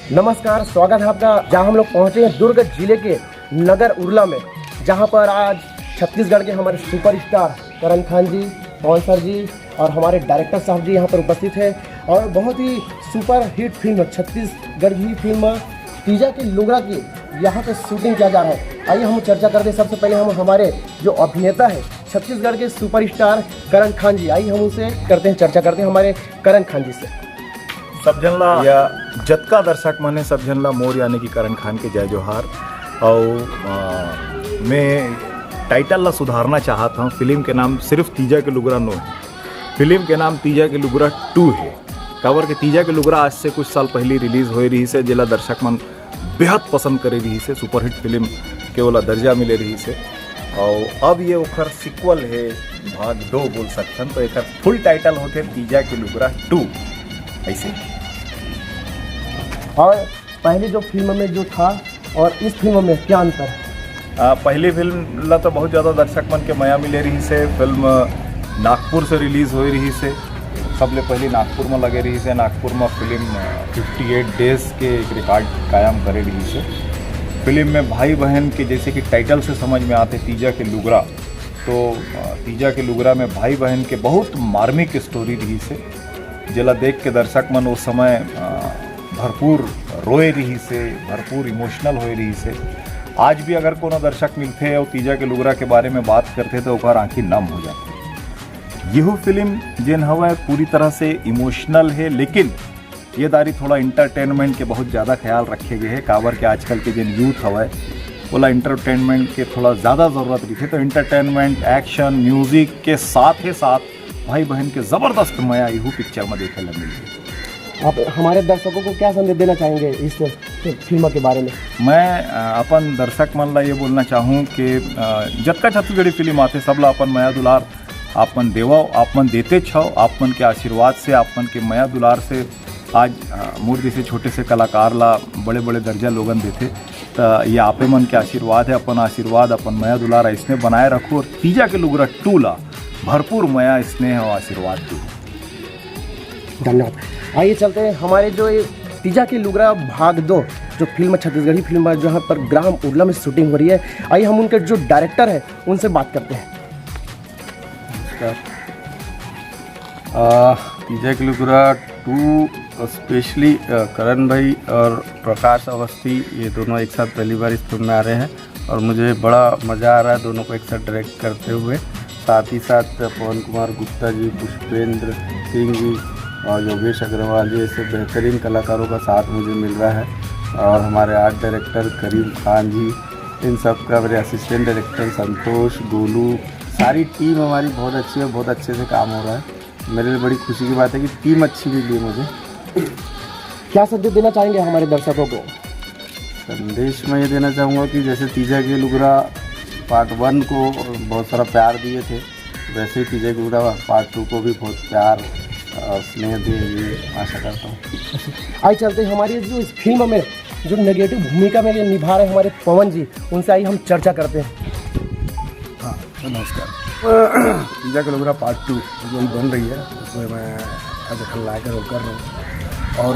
नमस्कार, स्वागत है आपका। जहां हम लोग पहुंचे हैं दुर्ग जिले के नगर उरला में, जहां पर आज छत्तीसगढ़ के हमारे सुपरस्टार करण खान जी, पवन सर जी और हमारे डायरेक्टर साहब जी यहां पर उपस्थित हैं। और बहुत ही सुपर हिट फिल्म, छत्तीसगढ़ की फिल्म तीजा के लुगरा की यहाँ पे शूटिंग किया जा रहा है। आइए हम चर्चा करते हैं। सबसे पहले हम हमारे जो अभिनेता है छत्तीसगढ़ के सुपरस्टार करण खान जी, आइए हम उनसे करते हैं चर्चा करते हैं हमारे करण खान जी से। सब जनला या जतका दर्शक मन है सब जनला मोर यानी कि करण खान के जय जोहार। और मैं टाइटल ला सुधारना चाहता हूँ। फिल्म के नाम सिर्फ तीजा के लुगरा नो है, फिल्म के नाम तीजा के लुगरा 2 है। काबर के तीजा के लुगरा आज से कुछ साल पहले रिलीज हो रही से, जिला दर्शक मन बेहद पसंद करे रही से, सुपरहिट फिल्म के वाला दर्जा मिले रही से। और अब ये ओखर सिक्वल है, भाग 2 बोल सकथन। तो एक फुल टाइटल होते तीजा के लुगरा 2 ऐसे। और पहली जो फिल्म में जो था और इस फिल्म में क्या अंतर है? पहली फिल्म ला तो बहुत ज़्यादा दर्शक मन के माया मिले रही से। फिल्म नागपुर से रिलीज़ हो रही से, सबले पहले नागपुर में लगे रही से। नागपुर में फिल्म 58 डेज के एक रिकॉर्ड कायम करे रही से। फिल्म में भाई बहन के, जैसे कि टाइटल से समझ में आते तीजा के लुगरा, तो तीजा के लुगरा में भाई बहन के बहुत मार्मिक स्टोरी रही से, जिला देख के दर्शक मन उस समय भरपूर रोए रही से, भरपूर इमोशनल हो रही से। आज भी अगर कोनो दर्शक मिलते और तीजा के लुगरा के बारे में बात करते तो ओकर आँखें नम हो जाती। यह फिल्म जिन हवा पूरी तरह से इमोशनल है, लेकिन ये दारी थोड़ा इंटरटेनमेंट के बहुत ज़्यादा ख्याल रखे गए हैं। काबर के आजकल के जिन यूथ हवा बोला इंटरटेनमेंट के थोड़ा ज़्यादा ज़रूरत रही, तो इंटरटेनमेंट, एक्शन, म्यूज़िक के साथ ही साथ भाई बहन के ज़बरदस्त मया यहू पिक्चर में देखे लग मिली। आप हमारे दर्शकों को क्या संदेश देना चाहेंगे इस फिल्म के बारे में? मैं अपन दर्शक मन ला ये बोलना चाहूँ कि जतका छत्तीसगढ़ी फिल्म आते सब ला अपन मया दुलार आपन देवा, आपन देते छो। आपन के आशीर्वाद से, आपन के मया दुलार से आज मोर जैसे छोटे से कलाकार ला बड़े बड़े दर्जा लोगन देते। तो ये आपे मन के आशीर्वाद है। अपन आशीर्वाद, अपन मया दुलार इसने बनाए रखो और तीजा के लुगरा 2 ला भरपूर मया स्नेह और आशीर्वाद दो। धन्यवाद। आइए चलते हैं हमारे जो ये तीजा के लुगरा भाग 2 जो फिल्म छत्तीसगढ़ी फिल्म है, जहाँ पर ग्राम उरला में शूटिंग हो रही है। आइए हम उनके जो डायरेक्टर हैं उनसे बात करते हैं। तीजा के लुगरा 2 स्पेशली करण भाई और प्रकाश अवस्थी, ये दोनों एक साथ पहली बार इस फिल्म में आ रहे हैं और मुझे बड़ा मज़ा आ रहा है दोनों को एक साथ डायरेक्ट करते हुए। साथ ही साथ पवन कुमार गुप्ता जी, पुष्पेंद्र सिंह जी और योगेश अग्रवाल जी, ऐसे बेहतरीन कलाकारों का साथ मुझे मिल रहा है। और हमारे आर्ट डायरेक्टर करीम खान जी, इन सब का, मेरे असिस्टेंट डायरेक्टर संतोष, गोलू, सारी टीम हमारी बहुत अच्छी है, बहुत अच्छे से काम हो रहा है। मेरे लिए बड़ी खुशी की बात है कि टीम अच्छी मिली है मुझे। क्या संदेश देना चाहेंगे हमारे दर्शकों को? संदेश मैं ये देना चाहूँगा कि जैसे तीजा के लुगरा पार्ट 1 को बहुत सारा प्यार दिए थे, वैसे ही तीजा के लुगरा पार्ट 2 को भी बहुत प्यार स्नेह दे, ये आशा करता हूँ। आइए चलते हैं हमारी जो इस फिल्म में जो नेगेटिव भूमिका में निभा रहे हमारे पवन जी, उनसे आइए हम चर्चा करते हैं। हाँ नमस्कार। तीजा के लुगरा पार्ट 2 जो बन रही है उसमें मैं आज खलनायक का रोल कर रहा हूँ। और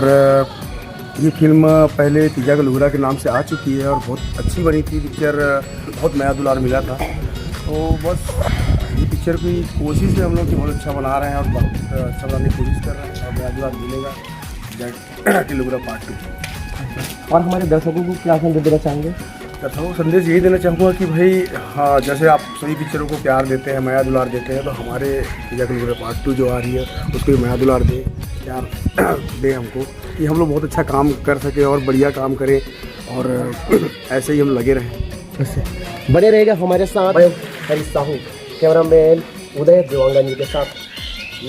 ये फिल्म पहले तीजा के लुगरा के नाम से आ चुकी है और बहुत अच्छी बनी थी पिक्चर, बहुत नया दुलार मिला था। तो बस ये पिक्चर की कोशिश है हम लोग कि बहुत अच्छा बना रहे हैं और बहुत अच्छा बनाने की कोशिश कर रहे हैं और नया दुलार मिलेगा तीजा के लुगरा पार्ट 2। और हमारे दर्शकों को क्या संदेश देना चाहेंगे? दर्शकों को संदेश यही देना चाहूँगा कि भाई हाँ, जैसे आप सभी पिक्चरों को प्यार देते हैं, माया दुलार देते हैं, तो हमारे तीजा के लुगरा पार्ट 2 जो आ रही है उसको भी माया दुलार दें, प्यार दें हमको, कि हम लोग बहुत अच्छा काम कर सकें और बढ़िया काम करें और ऐसे ही हम लगे रहें। बने रहेगा हमारे साथ हरीश साहू, कैमरामैन उदय देवांगन जी के साथ।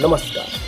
नमस्कार।